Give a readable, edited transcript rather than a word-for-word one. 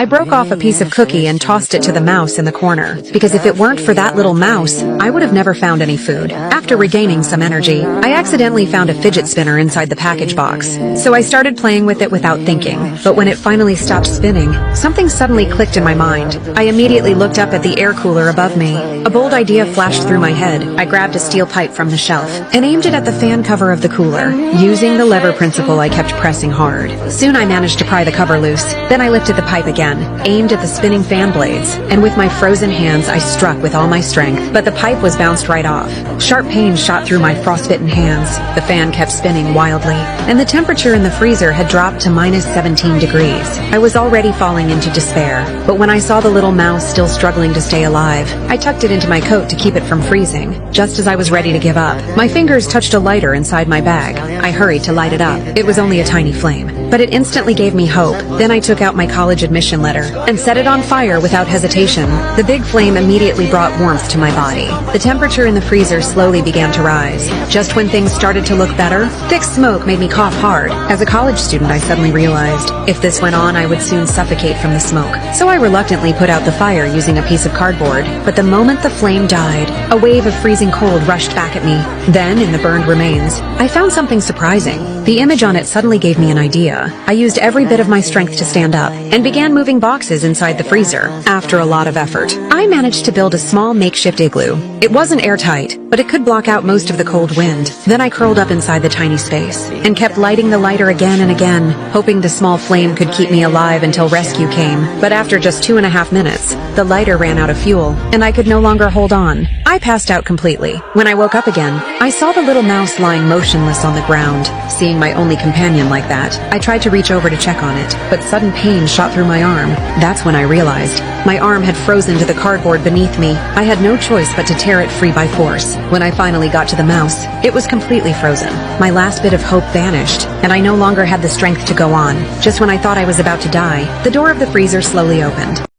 I broke off a piece of cookie and tossed it to the mouse in the corner, because if it weren't for that little mouse, I would have never found any food. After regaining some energy, I accidentally found a fidget spinner inside the package box, so I started playing with it without thinking. But when it finally stopped spinning, something suddenly clicked in my mind. I immediately looked up at the air cooler above me. A bold idea flashed through my head. I grabbed a steel pipe from the shelf and aimed it at the fan cover of the cooler. Using the lever principle, I kept pressing hard. Soon I managed to pry the cover loose. Then I lifted the pipe again, aimed at the spinning fan blades, and with my frozen hands I struck with all my strength, but the pipe was bounced right off. Sharp pain shot through my frostbitten hands. The fan kept spinning wildly, and the temperature in the freezer had dropped to minus 17 degrees. I was already falling into despair, but when I saw the little mouse still struggling to stay alive, I tucked it into my coat to keep it from freezing. Just as I was ready to give up, my fingers touched a lighter inside my bag. I hurried to light it up. It was only a tiny flame, but it instantly gave me hope. Then I took out my college admission letter and set it on fire without hesitation. The big flame immediately brought warmth to my body. The temperature in the freezer slowly began to rise. Just when things started to look better, thick smoke made me cough hard. As a college student, I suddenly realized if this went on, I would soon suffocate from the smoke. So I reluctantly put out the fire using a piece of cardboard. But the moment the flame died, a wave of freezing cold rushed back at me. Then, in the burned remains, I found something surprising. The image on it suddenly gave me an idea. I used every bit of my strength to stand up and began moving boxes inside the freezer. After a lot of effort, I managed to build a small makeshift igloo. It wasn't airtight, but it could block out most of the cold wind. Then I curled up inside the tiny space and kept lighting the lighter again and again, hoping the small flame could keep me alive until rescue came. But after just 2.5 minutes, the lighter ran out of fuel, and I could no longer hold on. I passed out completely. When I woke up again, I saw the little mouse lying motionless on the ground. Seeing my only companion like that, I tried to reach over to check on it, but sudden pain shot through my arm. That's when I realized my arm had frozen to the cardboard beneath me. I had no choice but to tear it free by force. When I finally got to the mouse, it was completely frozen. My last bit of hope vanished, and I no longer had the strength to go on. Just when I thought I was about to die, the door of the freezer slowly opened.